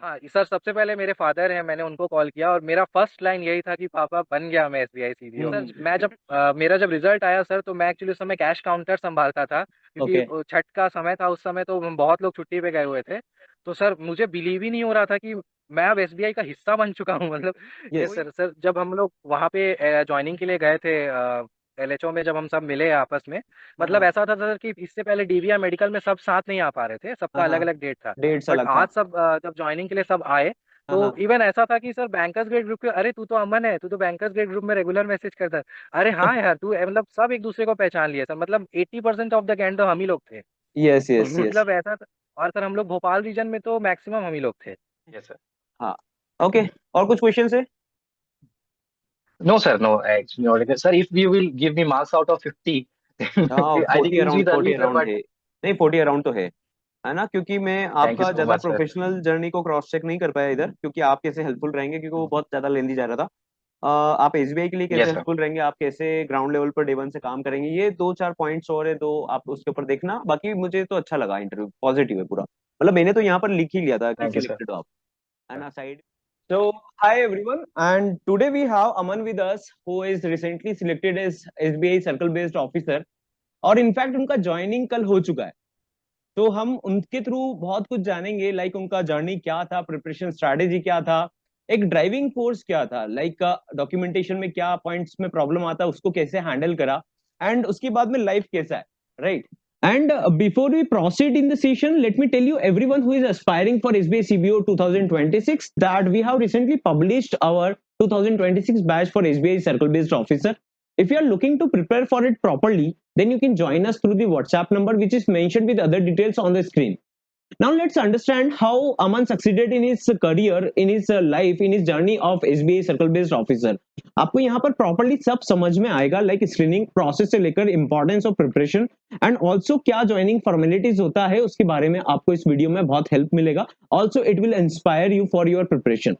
हाँ सर, सबसे पहले मेरे फादर हैं, मैंने उनको कॉल किया और मेरा फर्स्ट लाइन यही था कि पापा बन गया मैं एसबीआई सीबीओ सर। मैं जब मेरा जब रिजल्ट आया सर, तो मैं एक्चुअली उस समय कैश काउंटर संभालता था, क्योंकि ओके। छठ का समय था उस समय, तो बहुत लोग छुट्टी पे गए हुए थे। तो सर मुझे बिलीव ही नहीं हो रहा था कि मैं अब एसबीआई का हिस्सा बन चुका हूँ मतलब। ये यस। सर जब हम लोग वहाँ पे ज्वाइनिंग के लिए गए थे एलएचओ में, जब हम सब मिले आपस में, हाँ मतलब हाँ। ऐसा था सर कि इससे पहले डीवीआर मेडिकल में सब साथ नहीं आ पा रहे थे, हाँ सबका अलग हाँ। अलग डेट था। डेट्स बट अलग था। आज सब जब ज्वाइनिंग के लिए सब आए, हाँ तो हाँ। इवन ऐसा था कि सर बैंकर्स गेट ग्रुप के, अरे तू तो अमन है, तू तो बैंकर्स गेट ग्रुप में रेगुलर मैसेज करता है। अरे हाँ यार तू मतलब सब एक दूसरे को पहचान लिया सर, मतलब 80% ऑफ द गैंग तो हम ही लोग थे। Yes yes yes. मतलब ऐसा था। और सर हम लोग भोपाल रीजन में तो मैक्सिमम हम ही लोग थे। Yes sir. हाँ। ओके। और कुछ क्वेश्चन है? No, sir. No, actually, not like that. Sir, if you will give me marks out of 50, then हाँ, I think 40 easy around, the 40 early, sir. Around But है। नहीं, 40 अराउंड तो है ना? क्योंकि मैं thank you आपका so ज्यादा much, sir. प्रोफेशनल जर्नी को क्रॉस चेक नहीं कर पाया इधर, क्योंकि आप कैसे हेल्पफुल रहेंगे, क्योंकि वो बहुत ज्यादा लेंदी जा रहा था। आप एसबीआई के लिए कैसे Yes, sir. हेल्पफुल रहेंगे, आप कैसे ground level per day one से काम करेंगे, ये दो चार पॉइंट्स और है, दो आप उसके ऊपर देखना। बाकी मुझे तो अच्छा लगा, इंटरव्यू पॉजिटिव है पूरा। मतलब मैंने तो यहाँ पर लिख ही लिया था कि Thank you, sir. सिलेक्टेड हो आप, and aside. So, hi everyone, and today we have Aman with us, who is recently selected as SBI Circle Based Officer, और इनफैक्ट उनका ज्वाइनिंग कल हो चुका है। तो हम उनके थ्रू बहुत कुछ जानेंगे, लाइक उनका जर्नी क्या था, प्रिपरेशन स्ट्रैटेजी क्या था, एक ड्राइविंग फोर्स क्या था, लाइक डॉक्यूमेंटेशन में क्या पॉइंट्स में प्रॉब्लम आता, उसको कैसे हैंडल करा, एंड उसके बाद में लाइफ कैसा है, right? And before we proceed in the session, let me tell you everyone who is aspiring for SBI CBO 2026 that we have recently published our 2026 batch for SBI Circle Based Officer. If you are looking to prepare for it properly, then you can join us through the WhatsApp number which is mentioned with other details on the screen. Now let's understand how Aman succeeded in his career, in his life, in his journey of SBI Circle Based Officer. आपको यहाँ पर properly सब समझ में आएगा, like screening process से लेकर importance of preparation, and also क्या ज्वाइनिंग फॉर्मेलिटीज होता है उसके बारे में आपको इस वीडियो में बहुत हेल्प मिलेगा। Also it will inspire you for your preparation.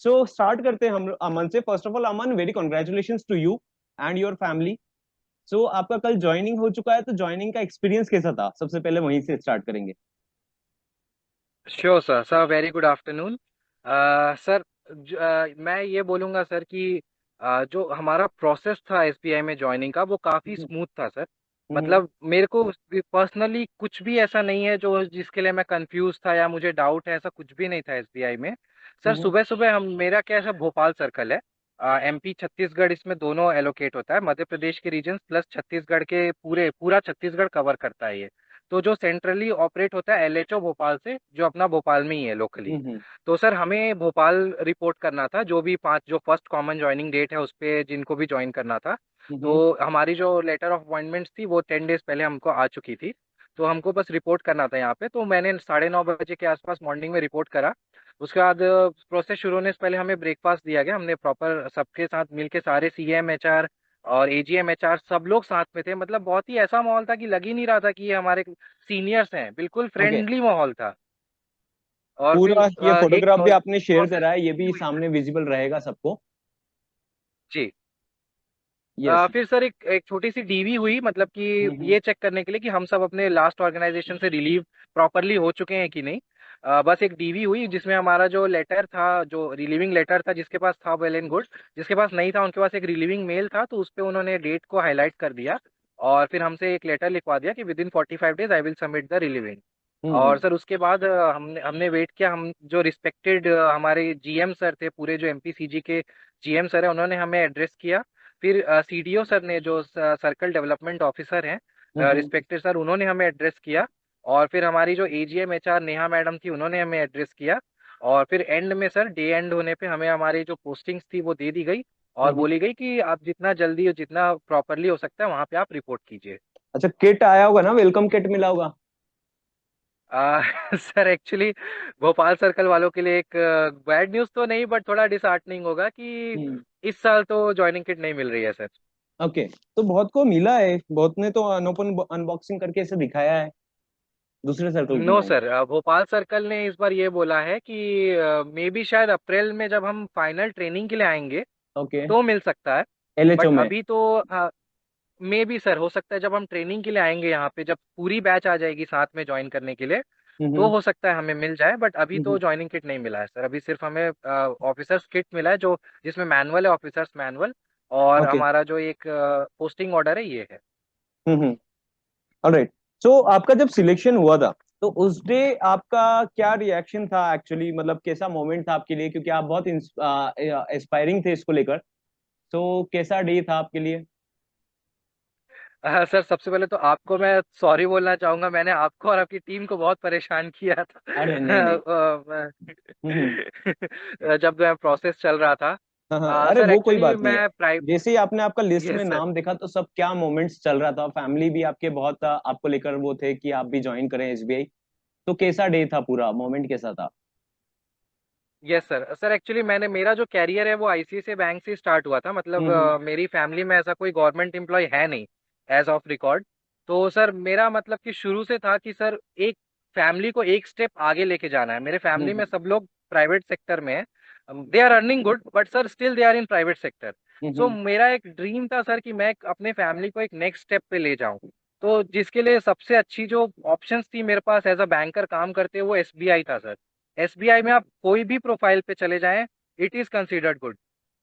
So start करते हैं हम अमन से। First of all Aman, very congratulation to you and your family. So आपका कल ज्वाइनिंग हो चुका है, तो ज्वाइनिंग का एक्सपीरियंस कैसा था, सबसे पहले वहीं से स्टार्ट करेंगे। Sure sir. Sir very good afternoon. Sir मैं ये बोलूँगा सर कि जो हमारा प्रोसेस था एसबीआई में ज्वाइनिंग का, वो काफ़ी स्मूथ था सर। हम्म। मतलब मेरे को पर्सनली कुछ भी ऐसा नहीं है जो जिसके लिए मैं कंफ्यूज था या मुझे डाउट है, ऐसा कुछ भी नहीं था एसबीआई में। सर हम्म। सुबह सुबह हम मेरा क्या है, भोपाल सर्कल है। एमपी छत्तीसगढ़ इसमें दोनों एलोकेट होता है, मध्य प्रदेश के रीजन प्लस छत्तीसगढ़ के पूरा छत्तीसगढ़ कवर करता है ये। तो जो सेंट्रली ऑपरेट होता है एलएचओ भोपाल से, जो अपना भोपाल में ही है लोकली। हम्म। तो सर हमें भोपाल रिपोर्ट करना था, जो भी पांच जो फर्स्ट कॉमन ज्वाइनिंग डेट है उस पे जिनको भी ज्वाइन करना था। हम्म। तो हमारी जो लेटर ऑफ अपॉइंटमेंट्स थी वो 10 डेज पहले हमको आ चुकी थी। तो हमको बस रिपोर्ट करना था यहाँ पे, तो मैंने 9:30 बजे के आसपास मॉर्निंग में रिपोर्ट करा। उसके बाद प्रोसेस शुरू होने से पहले हमें ब्रेकफास्ट दिया गया, हमने प्रॉपर सबके साथ मिलके सारे सीएम एचआर और एजीएम एचआर सब लोग साथ में थे। मतलब बहुत ही ऐसा माहौल था कि लग ही नहीं रहा था कि ये हमारे सीनियर्स हैं, बिल्कुल ओके। फ्रेंडली माहौल था। और फिर पूरा ये एक फोटोग्राफ भी आपने शेयर प्रोसेस करा है, ये भी भी हुई सर। सामने विजिबल रहेगा सबको। जी। यस। फिर सर एक छोटी सी डीवी हुई, मतलब कि हम्म। ये चेक करने के लिए कि हम सब अपने लास्ट ऑर्गेनाइजेशन से रिलीव प्रॉपरली हो चुके हैं कि नहीं। बस एक डीवी हुई जिसमें हमारा जो लेटर था, जो रिलीविंग लेटर था, जिसके पास था वेल एंड गुड, जिसके पास नहीं था उनके पास एक रिलीविंग मेल था, तो उस पे उन्होंने डेट को हाईलाइट कर दिया। और फिर हमसे एक लेटर लिखवा दिया कि with in 45 days I will submit the relieving. और हम्म। सर उसके बाद हमने हमने वेट किया। हम जो रिस्पेक्टेड हमारे जीएम सर थे, पूरे जो एमपीसीजी के जीएम सर है, उन्होंने हमें एड्रेस किया। फिर सीडीओ सर ने, जो सर्कल डेवलपमेंट ऑफिसर हैं, हम्म। रिस्पेक्टेड सर, उन्होंने हमें एड्रेस किया। और फिर हमारी जो एजीएम एचआर नेहा मैडम थी, उन्होंने हमें एड्रेस किया। और फिर एंड में सर, डे एंड होने पे हमें हमारी जो पोस्टिंग्स थी वो दे दी गई। और हम्म। बोली गई कि आप जितना जल्दी और जितना प्रॉपरली हो सकता है वहां पे आप रिपोर्ट कीजिए। अच्छा, किट आया होगा ना, वेलकम किट मिला होगा। सर एक्चुअली भोपाल सर्कल वालों के लिए एक बैड न्यूज़ तो नहीं, बट थोड़ा डिसहार्टनिंग होगा कि हम्म। इस साल तो ज्वाइनिंग किट नहीं मिल रही है सर। ओके। तो बहुत को मिला है, बहुत ने तो अनओपन अनबॉक्सिंग करके ऐसे दिखाया है, दूसरे सर्कल नो में। सर, भोपाल सर्कल ने इस बार ये बोला है कि मे बी शायद अप्रैल में जब हम फाइनल ट्रेनिंग के लिए आएंगे ओके। तो मिल सकता है। एलएचओ बट में। अभी तो मे बी सर हो सकता है जब हम ट्रेनिंग के लिए आएंगे यहाँ पे, जब पूरी बैच आ जाएगी साथ में ज्वाइन करने के लिए, तो हम्म। हो सकता है हमें मिल जाए, बट अभी तो हम्म। ज्वाइनिंग किट नहीं मिला है सर। अभी सिर्फ हमें ऑफिसर्स किट मिला है, जो जिसमें मैनुअल है, ऑफिसर्स मैनुअल, और ओके। हमारा जो एक पोस्टिंग ऑर्डर है ये है। हम्म। ऑलराइट। सो आपका जब सिलेक्शन हुआ था, तो उस डे आपका क्या रिएक्शन था एक्चुअली, मतलब कैसा मोमेंट था आपके लिए, क्योंकि आप बहुत एस्पायरिंग थे इसको लेकर। तो कैसा डे था आपके लिए? सर सबसे पहले तो आपको मैं सॉरी बोलना चाहूंगा, मैंने आपको और आपकी टीम को बहुत परेशान किया था। अरे नहीं नहीं। हम्म। जब प्रोसेस चल रहा था। हाँ हाँ, अरे सर वो कोई एक्चुअली बात नहीं है। मैं प्राइव जैसे ही आपने आपका लिस्ट में यस सर। नाम देखा, तो सब क्या मोमेंट्स चल रहा था? फैमिली भी आपके बहुत आपको लेकर वो थे कि आप भी ज्वाइन करें एसबीआई। तो कैसा डे था, पूरा मोमेंट कैसा था? Yes sir. सर एक्चुअली मैंने, मेरा जो कैरियर है वो आईसीआईसीआई बैंक से स्टार्ट हुआ था। मतलब हम्म। मेरी फैमिली में ऐसा कोई गवर्नमेंट एम्प्लॉय है नहीं एज ऑफ रिकॉर्ड। तो सर मेरा मतलब कि शुरू से था कि सर एक फैमिली को एक स्टेप आगे लेके जाना है। मेरे फैमिली में हम्म। सब लोग प्राइवेट सेक्टर में है। They are earning good, but sir still they are in private sector. So hmm. मेरा एक ड्रीम था सर कि मैं अपने फैमिली को एक नेक्स्ट स्टेप पे ले जाऊं। तो जिसके लिए सबसे अच्छी जो ऑप्शंस थी मेरे पास एज अ बैंकर काम करते हुए, वो एसबीआई था सर। एसबीआई में आप कोई भी प्रोफाइल पे चले जाएं, इट इज कंसीडर्ड गुड।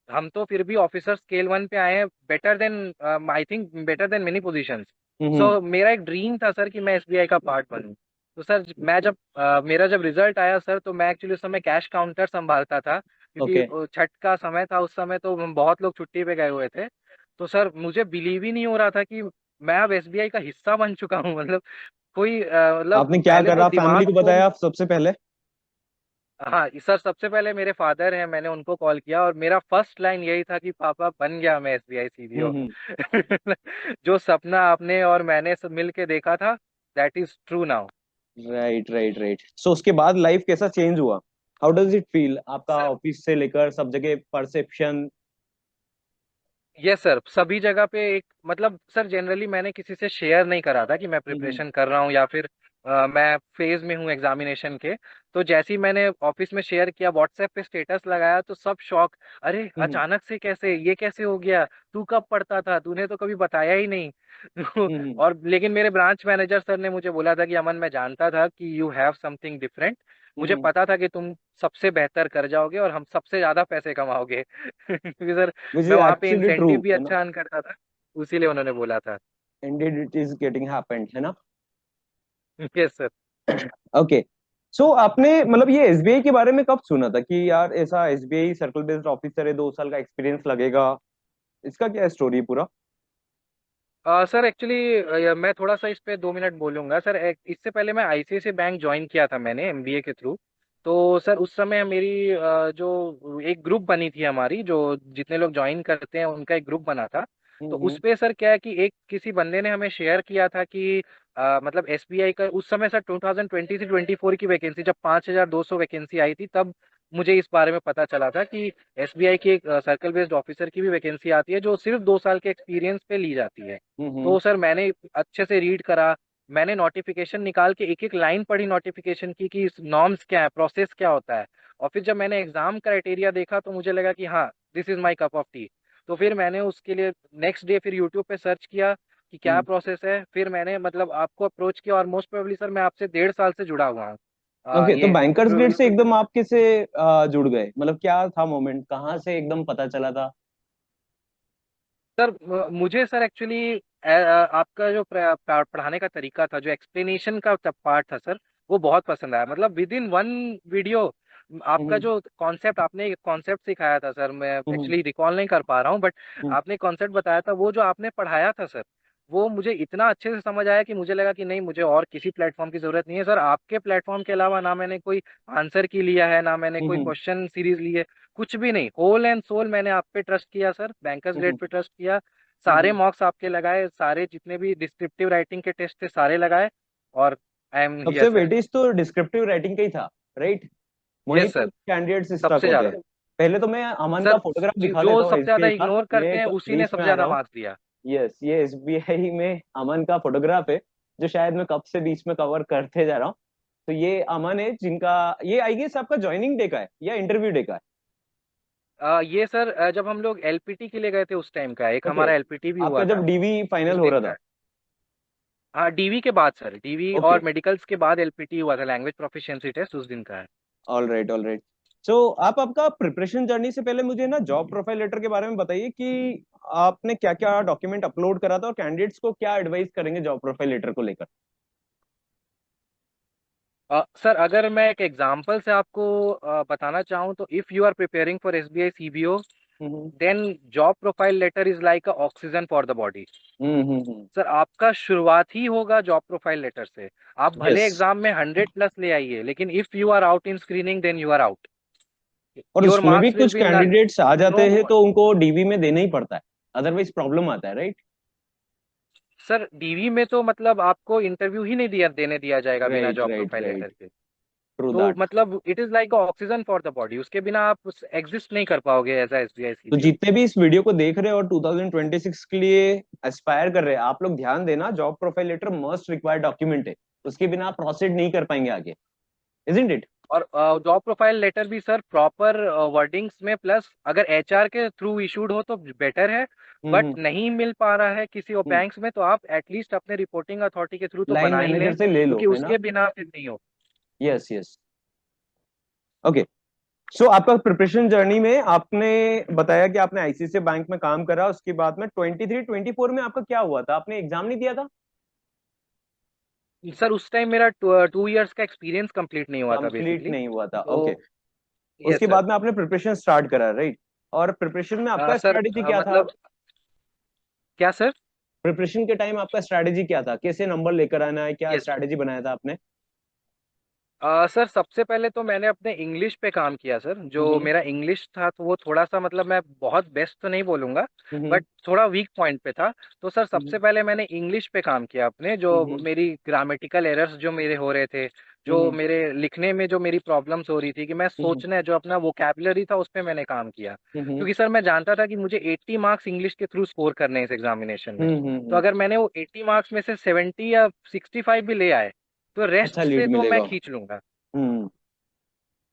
हम तो फिर भी ऑफिसर स्केल 1 पे आए हैं, better than I think better than many positions. Hmm. So मेरा एक ड्रीम था सर कि मैं एसबीआई का पार्ट बनूं। तो सर मैं जब मेरा जब रिजल्ट आया सर, तो मैं एक्चुअली उस समय कैश काउंटर संभालता था, क्योंकि ओके। छठ का समय था उस समय, तो हम बहुत लोग छुट्टी पे गए हुए थे। तो सर मुझे बिलीव ही नहीं हो रहा था कि मैं अब एसबीआई का हिस्सा बन चुका हूँ। मतलब कोई मतलब आपने क्या पहले तो करा, फैमिली दिमाग को को। बताया आप सबसे पहले? हाँ सर, सबसे पहले मेरे फादर हैं, मैंने उनको कॉल किया और मेरा फर्स्ट लाइन यही था कि पापा बन गया मैं एसबीआई सीबीओ। हम्म। जो सपना आपने और मैंने सब मिल के देखा था, that is true now. Right right right. So उसके बाद लाइफ कैसा चेंज हुआ? हाउ डज इट फील, आपका सर ऑफिस से लेकर सब जगह परसेप्शन? यस सर, सभी जगह पे एक मतलब सर जनरली मैंने किसी से शेयर नहीं करा था कि मैं हम्म। प्रिपरेशन कर रहा हूँ या फिर मैं फेज में हूँ एग्जामिनेशन के। तो जैसे ही मैंने ऑफिस में शेयर किया, व्हाट्सएप पे स्टेटस लगाया, तो सब शॉक। अरे हम्म। अचानक से कैसे, ये कैसे हो गया? तू कब पढ़ता था, तूने तो कभी बताया ही नहीं। हम्म। और लेकिन मेरे ब्रांच मैनेजर सर ने मुझे बोला था कि अमन, मैं जानता था कि यू हैव समथिंग डिफरेंट। मुझे हम्म। पता था कि तुम सबसे बेहतर कर जाओगे और हम सबसे ज्यादा पैसे कमाओगे। क्योंकि सर विच इज मैं वहां पे एक्चुअली ट्रू, इंसेंटिव भी है ना? अच्छा अर्न करता था, उसीलिए उन्होंने बोला था। Ended it is getting happened, है ना? Yes sir. ओके। सो आपने मतलब ये एसबीआई के बारे में कब सुना था कि यार ऐसा एसबीआई सर्कल बेस्ड ऑफिसर है, 2 साल का एक्सपीरियंस लगेगा? इसका क्या स्टोरी है पूरा? सर एक्चुअली मैं थोड़ा सा इस पे 2 मिनट बोलूंगा सर। इससे पहले मैं आईसीआईसीआई बैंक ज्वाइन किया था मैंने एमबीए के थ्रू। तो सर उस समय मेरी जो एक ग्रुप बनी थी हमारी, जो जितने लोग ज्वाइन करते हैं उनका एक ग्रुप बना था। तो उस हम्म। पे सर क्या है कि एक किसी बंदे ने हमें शेयर किया था कि मतलब एसबीआई का उस समय सर 2020 से 24 की वैकेंसी, जब 5200 वैकेंसी आई थी, तब मुझे इस बारे में पता चला था कि एसबीआई की एक सर्कल बेस्ड ऑफिसर की भी वैकेंसी आती है, जो सिर्फ 2 साल के एक्सपीरियंस पे ली जाती है। हम्म। तो सर मैंने अच्छे से रीड करा, मैंने नोटिफिकेशन निकाल के एक एक लाइन पढ़ी नोटिफिकेशन की कि नॉर्म्स क्या है, प्रोसेस क्या होता है। और फिर जब मैंने एग्जाम क्राइटेरिया देखा, तो मुझे लगा कि हाँ, this is my cup of T. तो फिर मैंने उसके लिए नेक्स्ट डे फिर यूट्यूब पे सर्च किया कि क्या हम्म। प्रोसेस है। फिर मैंने मतलब आपको अप्रोच किया, और मोस्ट प्रोबेबली सर मैं आपसे 1.5 साल से जुड़ा हुआ हूँ ओके, तो ये बैंकर्स गेट से यूट्यूब पे। एकदम आप कैसे जुड़ गए? मतलब क्या था मोमेंट, कहाँ से एकदम पता चला था? सर मुझे सर एक्चुअली आपका जो पढ़ाने का तरीका था, जो एक्सप्लेनेशन का पार्ट था सर, वो बहुत पसंद आया। मतलब विद इन वन वीडियो आपका हम्म। जो कॉन्सेप्ट, आपने कॉन्सेप्ट सिखाया था सर, मैं हम्म। एक्चुअली रिकॉल नहीं कर पा रहा हूँ, बट हम्म। आपने कॉन्सेप्ट बताया था, वो जो आपने पढ़ाया था सर, वो मुझे इतना अच्छे से समझ आया कि मुझे लगा कि नहीं, मुझे और किसी प्लेटफॉर्म की जरूरत नहीं है सर। आपके प्लेटफॉर्म के अलावा ना मैंने कोई आंसर की लिया है, ना मैंने कोई हम्म। क्वेश्चन सीरीज ली है, कुछ भी नहीं। होल एंड सोल मैंने आप पे ट्रस्ट किया सर, बैंकर्स हम्म। ग्रेड पे ट्रस्ट किया। सारे हम्म। मॉक्स आपके लगाए, सारे जितने भी डिस्क्रिप्टिव राइटिंग के टेस्ट थे सारे लगाए, और आई एम हियर सबसे सर। वेटेज तो डिस्क्रिप्टिव राइटिंग का ही था, राइट? वहीं यस पे सर, कैंडिडेट्स स्टक सबसे होते ज्यादा। हैं। पहले तो मैं अमन का सर फोटोग्राफ दिखा जो देता हूँ सबसे ज्यादा एसबीआई का। इग्नोर करते ये हैं उसी ने बीच में सबसे आ रहा ज्यादा हूँ। मार्क्स दिया। यस, ये एसबीआई में अमन का फोटोग्राफ है, जो शायद मैं कब से बीच में कवर करते जा रहा हूँ। तो ये अमन है, जिनका ये आई गेस आपका ज्वाइनिंग डे का है या इंटरव्यू डे का है? ये सर जब हम लोग एलपीटी के लिए गए थे उस टाइम का, एक ओके। हमारा एलपीटी भी आपका हुआ जब था डीवी फाइनल उस हो दिन रहा का था? है। हाँ, डीवी के बाद सर, डीवी ओके। और मेडिकल्स के बाद एलपीटी हुआ था, लैंग्वेज प्रोफिशिएंसी टेस्ट उस दिन का है। All right, all right. So आप आपका प्रिपरेशन जर्नी से पहले मुझे ना जॉब प्रोफाइल लेटर के बारे में बताइए कि आपने क्या क्या डॉक्यूमेंट अपलोड करा था और कैंडिडेट्स को क्या एडवाइस करेंगे जॉब प्रोफाइल लेटर को लेकर। सर अगर मैं एक एग्जांपल से आपको बताना चाहूँ तो if you are preparing for SBI CBO, hmm then job profile letter is like a oxygen for the body. Hmm. Sir आपका शुरुआत ही होगा जॉब प्रोफाइल लेटर से। आप भले यस। एग्जाम में 100+ ले आइए, लेकिन if you are out in screening then you are out. और योर उसमें भी मार्क्स विल कुछ बी कैंडिडेट्स आ नो। जाते हैं तो उनको डीवी में देना ही पड़ता है, अदरवाइज प्रॉब्लम आता है, राइट? सर डीवी में तो मतलब आपको इंटरव्यू ही नहीं देने दिया जाएगा बिना right job right profile right. Letter के। ट्रू तो दैट। मतलब it is like oxygen for the body, उसके बिना आप एग्जिस्ट नहीं कर पाओगे एज अ एसबीआई तो सीबीओ। जितने भी इस वीडियो को देख रहे हैं और 2026 के लिए एस्पायर कर रहे हैं, आप लोग ध्यान देना, job profile letter must required document है। उसके बिना आप प्रोसीड नहीं कर पाएंगे आगे, इजंट इट? और जॉब प्रोफाइल लेटर भी सर प्रॉपर वर्डिंग्स में, प्लस अगर एचआर के थ्रू इशूड हो तो बेटर है। बट हम्म नहीं मिल पा रहा है किसी और हम्म। बैंक्स में, तो आप एटलीस्ट अपने रिपोर्टिंग अथॉरिटी के थ्रू तो लाइन बना ही मैनेजर लें, से ले लो, क्योंकि है ना? उसके बिना फिर नहीं हो। Yes yes. ओके। सो आपका प्रिपरेशन जर्नी में आपने बताया कि आपने आईसीआईसीआई बैंक में काम करा, उसके बाद में 23-24 में आपका क्या हुआ था, आपने एग्जाम नहीं दिया था? सर उस टाइम मेरा 2 इयर्स का एक्सपीरियंस कंप्लीट नहीं हुआ था कंप्लीट बेसिकली। नहीं हुआ था, तो ओके। यस उसके सर। बाद में आपने प्रिपरेशन स्टार्ट करा, राइट? और प्रिपरेशन में आपका सर स्ट्रेटेजी क्या था? मतलब क्या सर? प्रिपरेशन के टाइम आपका स्ट्रेटेजी क्या था, कैसे नंबर लेकर आना है, क्या यस स्ट्रेटेजी बनाया था आपने? सर, सबसे पहले तो मैंने अपने इंग्लिश पे काम किया सर। जो हम्म मेरा इंग्लिश था तो वो थोड़ा सा मतलब मैं बहुत बेस्ट तो नहीं बोलूंगा, हम्म बट थोड़ा वीक पॉइंट पे था। तो सर हम्म सबसे पहले मैंने इंग्लिश पे काम किया अपने, जो हम्म मेरी ग्रामेटिकल एरर्स जो मेरे हो रहे थे, जो हम्म मेरे लिखने में जो मेरी प्रॉब्लम्स हो रही थी, कि मैं हम्म सोचने जो अपना वोकैबुलरी था उस पे मैंने काम किया। हम्म क्योंकि सर मैं जानता था कि मुझे 80 मार्क्स इंग्लिश के थ्रू स्कोर करने हैं इस एग्जामिनेशन में। तो हम्म। अगर मैंने वो 80 मार्क्स में से 70 या 65 भी ले आए, तो अच्छा रेस्ट से लीड तो मैं मिलेगा। खींच लूंगा। हम्म।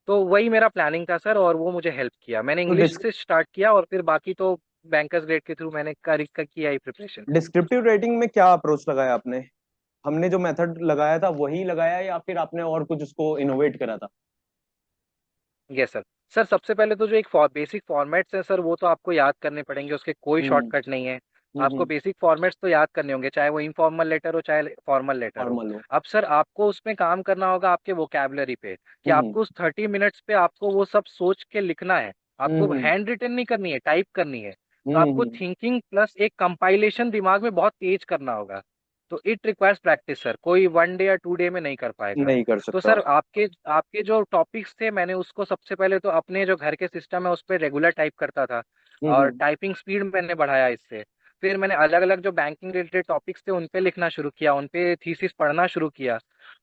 तो वही मेरा प्लानिंग था सर, और वो मुझे हेल्प किया। मैंने तो इंग्लिश से स्टार्ट किया और फिर बाकी तो बैंकर्स ग्रेड के थ्रू मैंने किया ही प्रिपरेशन। डिस्क्रिप्टिव राइटिंग में क्या अप्रोच लगाया आपने? हमने जो मेथड लगाया था वही लगाया या फिर आपने और कुछ उसको इनोवेट करा था? Yes sir. सर सबसे पहले तो जो एक बेसिक फॉर्मेट्स है सर, वो तो आपको याद करने पड़ेंगे, उसके कोई हम्म शॉर्टकट नहीं है। आपको हम्म। बेसिक फॉर्मेट्स तो याद करने होंगे, चाहे वो इनफॉर्मल लेटर हो चाहे फॉर्मल लेटर हो। नॉर्मल हो। अब सर आपको उसमें काम करना होगा आपके वोकैबुलरी पे, कि हम्म आपको उस 30 मिनट्स पे आपको वो सब सोच के लिखना है। आपको हम्म हैंड रिटन नहीं करनी है, टाइप करनी है। तो आपको हम्म। थिंकिंग प्लस एक कंपाइलेशन दिमाग में बहुत तेज करना होगा। तो इट रिक्वायर्स प्रैक्टिस सर, कोई 1 डे या 2 डे में नहीं कर पाएगा। नहीं कर तो सकता। सर आपके आपके जो टॉपिक्स थे, मैंने उसको सबसे पहले तो अपने जो घर के सिस्टम है उस पर रेगुलर टाइप करता था, और हम्म। टाइपिंग स्पीड मैंने बढ़ाया इससे। फिर मैंने अलग अलग जो बैंकिंग रिलेटेड टॉपिक्स थे उन पे लिखना शुरू किया, उन पे थीसिस पढ़ना शुरू किया।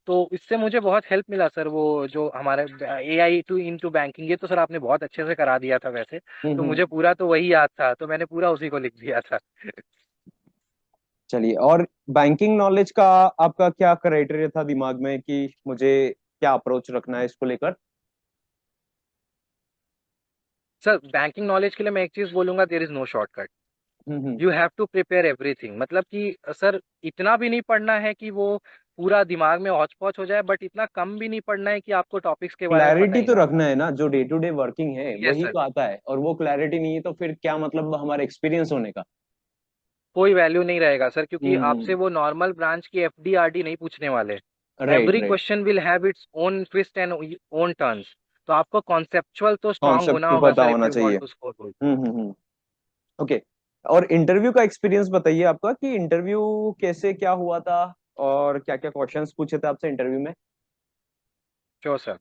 तो इससे मुझे बहुत हेल्प मिला सर। वो जो हमारे AI टू इनटू बैंकिंग, ये तो सर आपने बहुत अच्छे से करा दिया था वैसे। तो हम्म। मुझे पूरा तो वही याद था, तो मैंने पूरा उसी को लिख दिया था। चलिए, और बैंकिंग नॉलेज का आपका क्या क्राइटेरिया था दिमाग में कि मुझे क्या अप्रोच रखना है इसको लेकर? सर बैंकिंग नॉलेज के लिए मैं एक चीज बोलूंगा, there is no shortcut. Hmm. You have to prepare everything, मतलब कि सर इतना भी नहीं पढ़ना है कि वो पूरा दिमाग में हौच पौच हो जाए, बट इतना कम भी नहीं पढ़ना है कि आपको टॉपिक्स के बारे में पता क्लैरिटी ही तो ना हो। रखना है ना, जो डे टू डे वर्किंग है यस वही सर। तो आता है, और वो क्लैरिटी नहीं है तो फिर क्या मतलब हमारे एक्सपीरियंस होने का? कोई वैल्यू नहीं रहेगा सर, क्योंकि आपसे हम्म। वो नॉर्मल ब्रांच की FD RD नहीं पूछने वाले। Right every right. Question will have its own twist and own turns. तो आपको कॉन्सेप्चुअल तो स्ट्रांग कॉन्सेप्ट होना तो होगा पता सर, इफ होना यू वांट चाहिए। To score good. Hmm. Okay. और इंटरव्यू का एक्सपीरियंस बताइए आपका कि इंटरव्यू कैसे क्या हुआ था, और क्या क्या क्वेश्चंस पूछे थे आपसे इंटरव्यू में? Sure sir.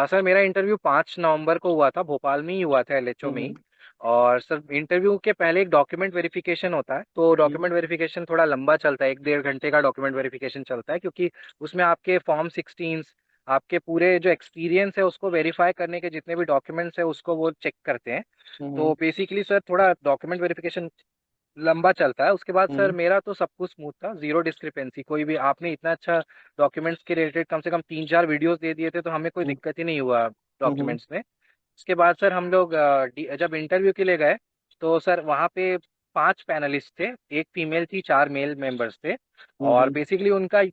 सर मेरा इंटरव्यू 5 नवंबर को हुआ था, भोपाल में ही हुआ था, LHO में ही। हम्म और सर इंटरव्यू के पहले एक डॉक्यूमेंट वेरिफिकेशन होता है, तो हम्म डॉक्यूमेंट वेरिफिकेशन थोड़ा लंबा चलता है, 1-1.5 घंटे का डॉक्यूमेंट वेरिफिकेशन चलता है, क्योंकि उसमें आपके फॉर्म 16, आपके पूरे जो एक्सपीरियंस है उसको वेरीफाई करने के जितने भी डॉक्यूमेंट्स है उसको वो चेक करते हैं। तो हम्म बेसिकली सर थोड़ा डॉक्यूमेंट वेरिफिकेशन लंबा चलता है। उसके बाद सर हम्म मेरा तो सब कुछ स्मूथ था, जीरो डिस्क्रिपेंसी कोई भी। आपने इतना अच्छा डॉक्यूमेंट्स के रिलेटेड कम से कम 3-4 वीडियोस दे दिए थे, तो हमें कोई हम्म दिक्कत ही नहीं हुआ हम्म डॉक्यूमेंट्स में। उसके बाद सर हम लोग जब इंटरव्यू के लिए गए, तो सर वहाँ पे 5 पैनलिस्ट थे, एक फीमेल थी, 4 मेल मेंबर्स थे। और हम्म बेसिकली उनका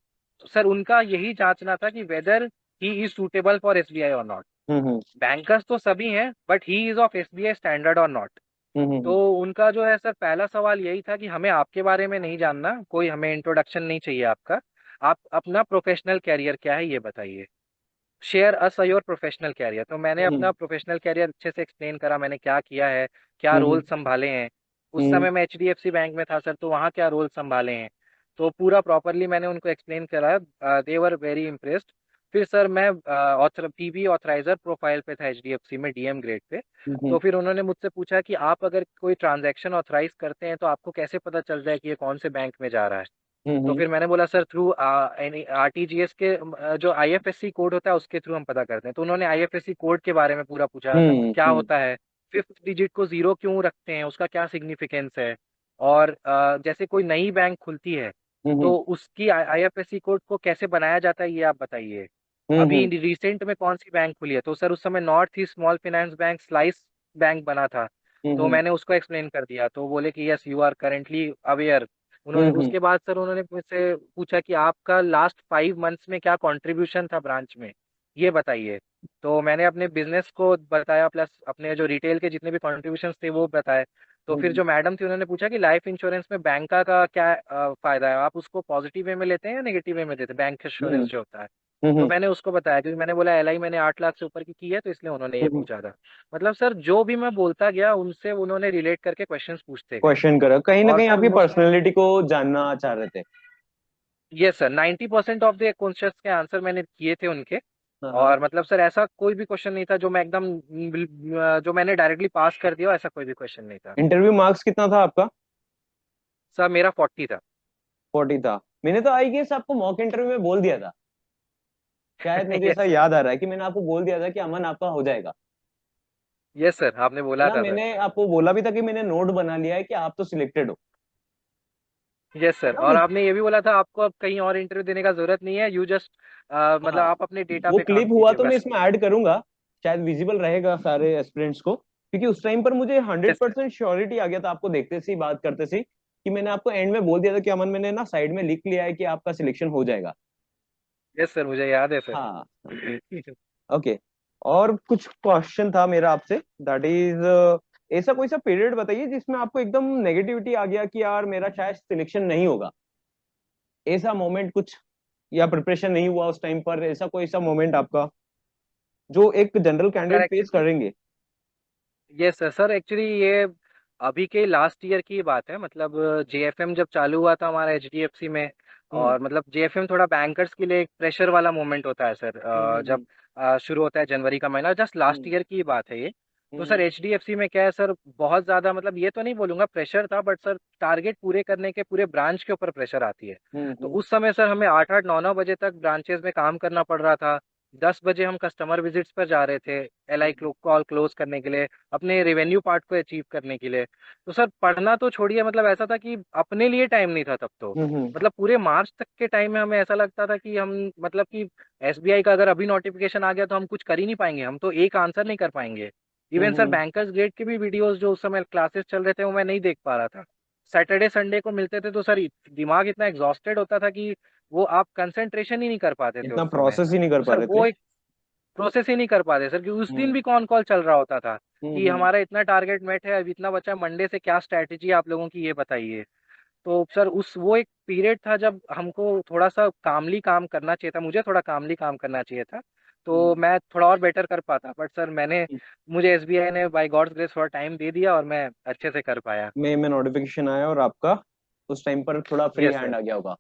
सर उनका यही जांचना था कि weather he is suitable for SBI और नॉट। हम्म बैंकर्स तो सभी हैं but he is of SBI standard और नॉट। तो हम्म उनका जो है सर पहला सवाल यही था कि हमें आपके बारे में नहीं जानना, कोई हमें इंट्रोडक्शन नहीं चाहिए आपका। आप अपना प्रोफेशनल कैरियर क्या है ये बताइए। Share us your professional career. तो मैंने अपना हम्म प्रोफेशनल कैरियर अच्छे से एक्सप्लेन करा, मैंने क्या किया है, क्या रोल हम्म संभाले हैं। उस हम्म समय मैं एचडीएफसी बैंक में था सर, तो वहाँ क्या रोल संभाले हैं। तो पूरा प्रॉपरली मैंने उनको एक्सप्लेन करा, दे वर वेरी इम्प्रेस्ड। फिर सर मैं पीबी ऑथराइजर प्रोफाइल पे था एचडीएफसी में, डीएम ग्रेड पे। हम्म तो फिर उन्होंने मुझसे पूछा कि आप अगर कोई ट्रांजैक्शन ऑथराइज करते हैं तो आपको कैसे पता चल जाए कि ये कौन से बैंक में जा रहा है। तो हम्म फिर मैंने बोला सर थ्रू आरटीजीएस के जो आईएफएससी कोड होता है उसके थ्रू हम पता करते हैं। तो उन्होंने आईएफएससी कोड के बारे में पूरा पूछा, क्या हम्म होता है, फिफ्थ डिजिट को जीरो क्यों रखते हैं, उसका क्या सिग्निफिकेंस है। और जैसे कोई नई बैंक खुलती है हम्म तो उसकी आईएफएससी कोड को कैसे बनाया जाता है ये आप बताइए। अभी हम्म रिसेंट में कौन सी बैंक खुली है, तो सर उस समय north east small finance bank slice bank बना था। तो हम्म मैंने उसको एक्सप्लेन कर दिया, तो बोले कि yes you are currently aware. उन्होंने हम्म उसके बाद सर उन्होंने मुझसे पूछा कि आपका लास्ट 5 मंथ्स में क्या कंट्रीब्यूशन था ब्रांच में, ये बताइए। तो मैंने अपने बिजनेस को बताया, प्लस अपने जो रिटेल के जितने भी कॉन्ट्रीब्यूशन थे वो बताए। तो फिर हम्म जो मैडम थी उन्होंने पूछा कि लाइफ इंश्योरेंस में बैंक का क्या फायदा है, आप उसको पॉजिटिव वे में लेते हैं या नेगेटिव वे में देते हैं, बैंक हम्म इंश्योरेंस जो होता है। तो हम्म मैंने उसको बताया, क्योंकि मैंने बोला एलआई मैंने 8 लाख से ऊपर की है, तो इसलिए उन्होंने ये पूछा था। मतलब सर जो भी मैं बोलता गया उनसे उन्होंने रिलेट करके क्वेश्चंस पूछते गए। क्वेश्चन करा, कहीं ना और कहीं सर आपकी पर्सनैलिटी को जानना चाह रहे थे। Yes sir 90% of the questions के आंसर मैंने किए थे उनके। हाँ हाँ। और मतलब सर ऐसा कोई भी क्वेश्चन नहीं था जो मैं एकदम जो मैंने डायरेक्टली पास कर दिया, ऐसा कोई भी क्वेश्चन नहीं था। इंटरव्यू मार्क्स कितना था आपका? सर मेरा 40 था। 40 था। मैंने तो आई गेस आपको मॉक इंटरव्यू में बोल दिया था। शायद मुझे ऐसा यस सर। याद आ रहा है कि मैंने आपको बोल दिया था कि अमन आपका हो जाएगा। यस सर आपने है बोला ना, था सर। मैंने आपको बोला भी था कि मैंने नोट बना लिया है कि आप तो सिलेक्टेड हो। यस है सर, ना और आपने ये भी बोला था आपको अब कहीं और इंटरव्यू देने का जरूरत नहीं है, यू जस्ट मतलब हाँ, आप अपने डेटा वो पे काम क्लिप हुआ कीजिए तो मैं बस। इसमें ऐड करूंगा। शायद विजिबल रहेगा सारे एस्पिरेंट्स को, क्योंकि उस टाइम पर मुझे hundred yes sir. Percent surety आ गया था आपको देखते से ही, बात करते से ही, कि मैंने आपको एंड में बोल दिया था कि अमन मैंने ना साइड में लिख लिया है कि आपका सिलेक्शन हो जाएगा। यस सर मुझे याद है सर। हाँ। ओके। और कुछ क्वेश्चन था मेरा आपसे, दैट इज ऐसा कोई सा पीरियड बताइए जिसमें आपको एकदम नेगेटिविटी आ गया कि यार मेरा शायद सिलेक्शन नहीं होगा। ऐसा मोमेंट कुछ, या प्रिपरेशन नहीं हुआ उस टाइम पर, ऐसा कोई सा मोमेंट आपका जो एक general sir candidate face actually करेंगे। यस सर, सर एक्चुअली ये अभी के लास्ट ईयर की बात है। मतलब जेएफएम जब चालू हुआ था हमारा एचडीएफसी में, हम्म और मतलब जेएफएम थोड़ा बैंकर्स के लिए एक प्रेशर वाला मोमेंट होता है सर। हम्म जब शुरू होता है जनवरी का महीना, जस्ट लास्ट हम्म ईयर की बात है ये। तो सर हम्म एचडीएफसी में क्या है सर, बहुत ज्यादा मतलब ये तो नहीं बोलूंगा प्रेशर था, बट सर टारगेट पूरे करने के पूरे ब्रांच के ऊपर प्रेशर आती है। तो हम्म उस समय सर हमें 8 8 9 9 बजे तक ब्रांचेस में काम करना पड़ रहा था। 10 बजे हम कस्टमर विजिट्स पर जा रहे थे एलआई कॉल क्लोज करने के लिए, अपने रेवेन्यू पार्ट को अचीव करने के लिए। तो सर पढ़ना तो छोड़िए, मतलब ऐसा था कि अपने लिए टाइम नहीं था तब तो। हम्म मतलब पूरे मार्च तक के टाइम में हमें ऐसा लगता था कि हम मतलब कि एसबीआई का अगर अभी नोटिफिकेशन आ गया तो हम कुछ कर ही नहीं पाएंगे, हम तो एक आंसर नहीं कर पाएंगे। इवन सर हम्म बैंकर्स ग्रेड के भी वीडियोस जो उस समय क्लासेस चल रहे थे वो मैं नहीं देख पा रहा था। सैटरडे संडे को मिलते थे तो सर दिमाग इतना एग्जॉस्टेड होता था कि वो आप कंसंट्रेशन ही नहीं कर पाते थे इतना उस समय। प्रोसेस ही नहीं कर तो पा सर रहे थे। वो एक प्रोसेस ही नहीं कर पाते सर, कि उस दिन हम्म भी कॉन कॉल चल रहा होता था कि हम्म हमारा इतना टारगेट मेट है, अब इतना बचा है, मंडे से क्या स्ट्रैटेजी है आप लोगों की ये बताइए। तो सर उस वो एक पीरियड था जब हमको थोड़ा सा कामली काम करना चाहिए था, मुझे थोड़ा कामली काम करना चाहिए था। तो हम्म मैं थोड़ा और बेटर कर पाता, बट सर मुझे एसबीआई ने बाय गॉड्स ग्रेस थोड़ा टाइम दे दिया और मैं अच्छे से कर पाया। में नोटिफिकेशन आया और आपका उस टाइम पर थोड़ा फ्री यस हैंड सर, आ गया होगा।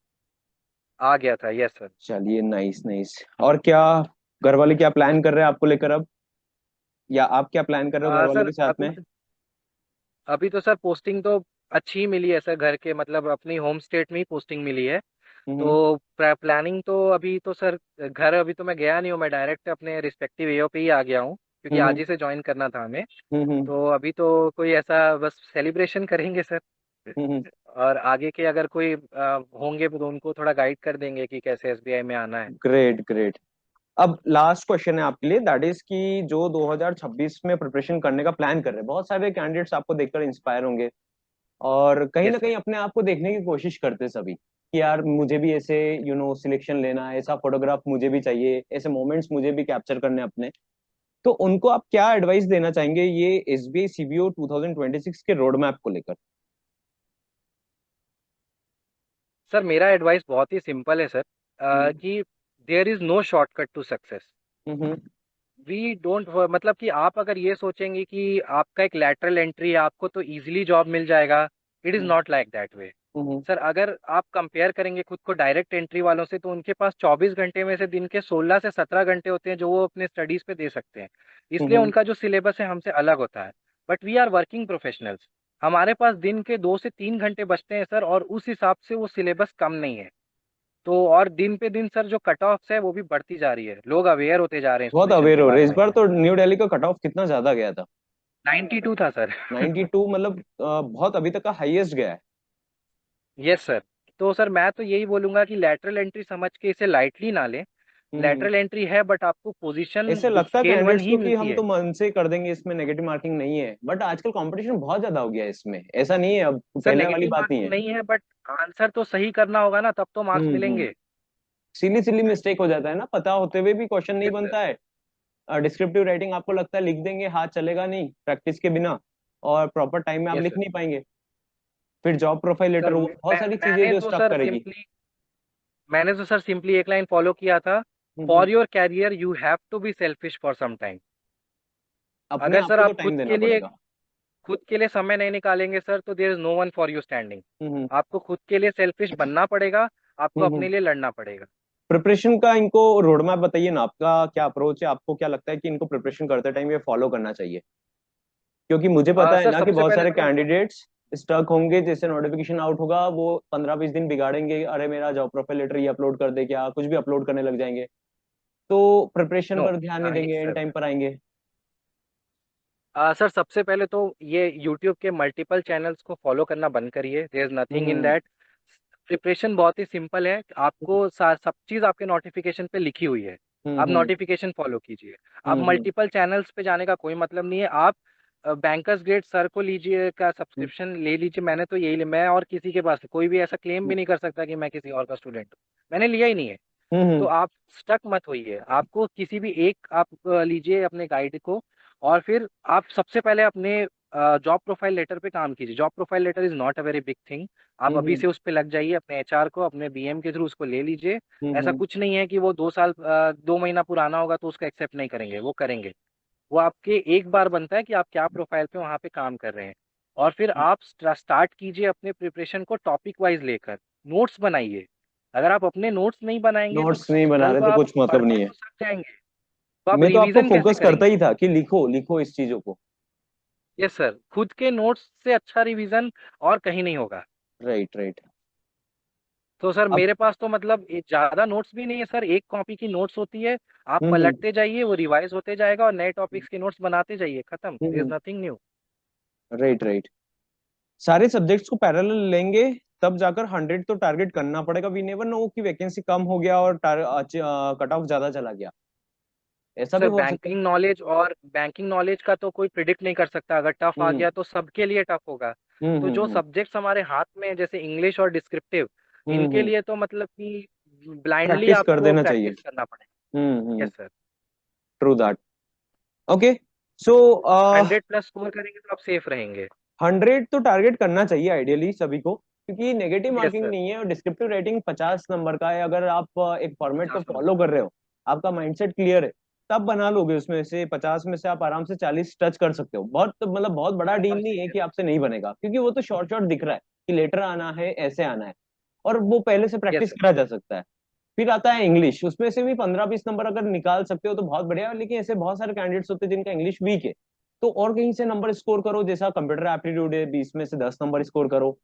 आ गया था यस सर। चलिए, नाइस नाइस। और क्या घर वाले क्या प्लान कर रहे हैं आपको लेकर अब, या आप क्या प्लान कर रहे हो घर वालों सर के साथ अभी में? अभी तो सर पोस्टिंग तो अच्छी ही मिली है सर, घर के मतलब अपनी होम स्टेट में ही पोस्टिंग मिली है। हम्म तो प्लानिंग तो अभी तो सर घर अभी तो मैं गया नहीं हूँ, मैं डायरेक्ट अपने रिस्पेक्टिव एओ पे ही आ गया हूँ, क्योंकि आज हम्म ही से ज्वाइन करना था हमें। हम्म तो अभी तो कोई ऐसा बस सेलिब्रेशन करेंगे सर। हम्म और आगे के अगर कोई होंगे तो उनको थोड़ा गाइड कर देंगे कि कैसे एसबीआई में आना है। Great great. अब लास्ट क्वेश्चन है आपके लिए, दैट इज कि जो 2026 में प्रिपरेशन करने का प्लान कर रहे हैं, बहुत सारे कैंडिडेट्स आपको देखकर इंस्पायर होंगे, और कहीं ना यस सर। कहीं अपने आप को देखने की कोशिश करते सभी कि यार मुझे भी ऐसे सिलेक्शन लेना है, ऐसा फोटोग्राफ मुझे भी चाहिए, ऐसे मोमेंट्स मुझे भी कैप्चर करने अपने। तो उनको आप क्या एडवाइस देना चाहेंगे ये एसबीआई सीबीओ 2026 के रोड मैप को लेकर? सर मेरा एडवाइस बहुत ही सिंपल है सर, हम्म कि there is no shortcut to success. Hmm we don't, मतलब कि आप अगर ये सोचेंगे कि आपका एक लैटरल एंट्री है, आपको तो इजीली जॉब मिल जाएगा, it is not like that way. Hmm sir अगर आप कंपेयर करेंगे खुद को डायरेक्ट एंट्री वालों से, तो उनके पास 24 घंटे में से दिन के 16 से 17 घंटे होते हैं जो वो अपने स्टडीज पे दे सकते हैं। इसलिए हम्म उनका जो सिलेबस है हमसे अलग होता है। But we are working professionals, हमारे पास दिन के 2 से 3 घंटे बचते हैं सर, और उस हिसाब से वो सिलेबस कम नहीं है। तो और दिन पे दिन सर जो कट ऑफ्स है वो भी बढ़ती जा रही है, लोग अवेयर होते जा रहे हैं इस बहुत पोजीशन अवेयर के हो रहे बारे हैं। इस में। बार तो न्यू दिल्ली का कट ऑफ कितना ज्यादा गया था? 92 था सर। 92 मतलब बहुत अभी तक का हाईएस्ट गया है। Yes sir. तो सर मैं तो यही बोलूंगा कि लैटरल एंट्री समझ के इसे लाइटली ना लें। हम्म लैटरल एंट्री है बट आपको पोजीशन ऐसे लगता है स्केल वन कैंडिडेट्स ही को कि मिलती हम है। तो मन से कर देंगे, इसमें नेगेटिव मार्किंग नहीं है, बट आजकल कंपटीशन बहुत ज्यादा हो गया है इसमें, ऐसा नहीं है, अब सर पहले वाली नेगेटिव बात नहीं मार्किंग है। नहीं है, बट आंसर तो सही करना होगा ना, तब तो मार्क्स हम्म। मिलेंगे। सिली सिली मिस्टेक हो जाता है ना, पता होते हुए भी क्वेश्चन नहीं यस सर। बनता है। डिस्क्रिप्टिव राइटिंग आपको लगता है लिख देंगे, हाथ चलेगा नहीं प्रैक्टिस के बिना, और प्रॉपर टाइम में आप यस लिख सर। नहीं पाएंगे। फिर जॉब प्रोफाइल लेटर सर हुआ, बहुत सारी चीजें मैंने जो तो स्टक सर करेगी। सिंपली मैंने तो सर सिंपली एक लाइन फॉलो किया था। Hmm. For your career you have to be selfish for some time. अपने अगर आप सर को तो आप टाइम देना पड़ेगा। खुद के लिए समय नहीं निकालेंगे सर, तो there is no one for you standing. Hmm आपको खुद के लिए सेल्फिश बनना पड़ेगा, आपको हम्म अपने लिए लड़ना पड़ेगा। प्रिपरेशन का इनको रोड मैप बताइए ना, आपका क्या अप्रोच है, आपको क्या लगता है कि इनको प्रिपरेशन करते टाइम ये फॉलो करना चाहिए? क्योंकि मुझे पता है सर ना कि सबसे बहुत पहले सारे तो कैंडिडेट्स स्टक होंगे, जैसे नोटिफिकेशन आउट होगा वो 15-20 दिन बिगाड़ेंगे, अरे मेरा जॉब प्रोफाइल लेटर ये अपलोड कर दे, क्या कुछ भी अपलोड करने लग जाएंगे, तो प्रिपरेशन नो। पर ध्यान नहीं देंगे, यस एंड सर। टाइम पर आएंगे। सर सबसे पहले तो ये यूट्यूब के मल्टीपल चैनल्स को फॉलो करना बंद करिए, there is nothing in hmm that. Preparation बहुत ही सिंपल है, आपको सब चीज़ आपके नोटिफिकेशन पे लिखी हुई है। आप हम्म नोटिफिकेशन फॉलो कीजिए। आप हम्म मल्टीपल चैनल्स पे जाने का कोई मतलब नहीं है। आप बैंकर्स ग्रेड सर को लीजिए, का सब्सक्रिप्शन ले लीजिए। मैंने तो यही लिया, मैं और किसी के पास कोई भी ऐसा क्लेम भी नहीं कर सकता कि मैं किसी और का स्टूडेंट हूँ। मैंने लिया ही नहीं है। तो हम्म आप स्टक मत होइए, आपको किसी भी एक आप लीजिए अपने गाइड को, और फिर आप सबसे पहले अपने जॉब प्रोफाइल लेटर पे काम कीजिए। Job profile letter is not a very big thing. आप अभी हम्म से उस पे लग जाइए, अपने एचआर को अपने बीएम के थ्रू उसको ले लीजिए। ऐसा हम्म कुछ नहीं है कि वो 2 साल 2 महीना पुराना होगा तो उसको एक्सेप्ट नहीं करेंगे, वो करेंगे। वो आपके एक बार बनता है कि आप क्या प्रोफाइल पे वहाँ पे काम कर रहे हैं। और फिर आप स्टार्ट कीजिए अपने प्रिपरेशन को टॉपिक वाइज लेकर। नोट्स बनाइए। अगर आप अपने नोट्स नहीं बनाएंगे तो नोट्स नहीं बना कल रहे को तो आप कुछ मतलब पढ़ते नहीं है। तो सब जाएंगे, तो आप मैं तो आपको रिवीजन कैसे फोकस करता करेंगे। ही था कि लिखो लिखो इस चीजों को। यस सर, खुद के नोट्स से अच्छा रिवीजन और कहीं नहीं होगा। Right right. तो सर अब मेरे पास तो मतलब ज्यादा नोट्स भी नहीं है सर, एक कॉपी की नोट्स होती है। आप हम्म पलटते जाइए, वो रिवाइज होते जाएगा, और नए टॉपिक्स के नोट्स बनाते जाइए, खत्म, there is hmm nothing new. Right right. सारे सब्जेक्ट्स को पैरेलल लेंगे तब जाकर 100 तो टारगेट करना पड़ेगा। वी नेवर नो कि वैकेंसी कम हो गया और कट ऑफ ज्यादा चला गया, ऐसा भी सर हो सकता है। बैंकिंग नॉलेज का तो कोई प्रिडिक्ट नहीं कर सकता, अगर टफ आ हम्म गया तो सबके लिए टफ होगा। तो जो हम्म सब्जेक्ट्स हमारे हाथ में हैं, जैसे इंग्लिश और डिस्क्रिप्टिव, इनके हम्म लिए तो मतलब कि ब्लाइंडली प्रैक्टिस कर आपको देना चाहिए। प्रैक्टिस करना पड़ेगा। Hmm. Yes sir. True that. Okay. So 100+ score करेंगे तो आप सेफ रहेंगे। 100 तो टारगेट करना चाहिए आइडियली सभी को, क्योंकि नेगेटिव यस मार्किंग सर। नहीं है और डिस्क्रिप्टिव रेटिंग 50 नंबर का है। अगर आप एक फॉर्मेट को 50 नंबर। फॉलो कर रहे हो, आपका माइंडसेट क्लियर है, तब बना लोगे। उसमें से 50 में से आप आराम से 40 टच कर सकते हो। बहुत मतलब बहुत बड़ा डील आराम नहीं से, है यस कि सर। आपसे नहीं बनेगा, क्योंकि वो तो शॉर्ट शॉर्ट दिख रहा है कि लेटर आना है, ऐसे आना है, और वो पहले से यस प्रैक्टिस सर। करा जा सकता है। फिर आता है इंग्लिश, उसमें से भी 15-20 नंबर अगर निकाल सकते हो तो बहुत बढ़िया है, लेकिन ऐसे बहुत सारे कैंडिडेट्स होते हैं जिनका इंग्लिश वीक है, तो और कहीं से नंबर स्कोर करो। जैसा कंप्यूटर एप्टीट्यूड है, 20 में से 10 नंबर स्कोर करो।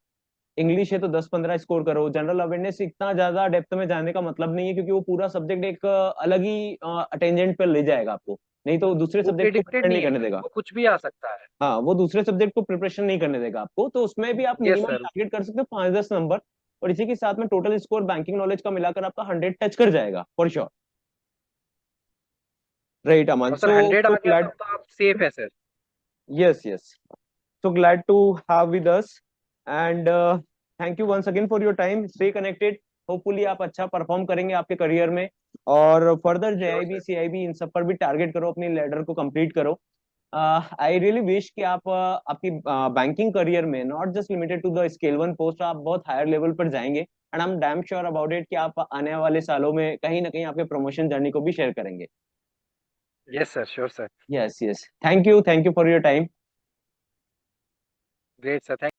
इंग्लिश है तो 10-15 स्कोर करो। जनरल अवेयरनेस इतना ज्यादा डेप्थ में जाने का मतलब नहीं है, क्योंकि वो पूरा सब्जेक्ट एक अलग ही अटेंजेंट पर ले जाएगा आपको, नहीं तो वो दूसरे वो सब्जेक्ट को प्रिडिक्टेड प्रिपेयर नहीं नहीं है करने सर, देगा। वो कुछ भी आ सकता है। हाँ, वो दूसरे सब्जेक्ट को प्रिपरेशन नहीं करने देगा आपको, तो उसमें भी आप यस मिनिमम सर। टारगेट कर सकते हो 5-10 नंबर। और इसी के साथ में टोटल स्कोर बैंकिंग नॉलेज का मिलाकर आपका 100 टच कर जाएगा फॉर श्योर। राइट अमन, और सर सो 100 सो आ गया ग्लैड। तब तो आप सेफ है sir. Yes yes. So glad to have with us and thank you once again for your time, stay connected. Hopefully आप अच्छा परफॉर्म करेंगे आपके करियर में, और further sure JIB sir. CIB इन सब पर भी टारगेट करो, अपनी लेडर को कंप्लीट करो। आई रियली विश कि आप आपकी बैंकिंग करियर में not just limited to the scale one post, आप बहुत हायर लेवल पर जाएंगे, and I am damn sure about it कि आप आने वाले सालों में कहीं ना कहीं आपके प्रमोशन जर्नी को भी शेयर करेंगे। Yes sir, sure sir. Yes yes, thank you for your time. Great sir, thank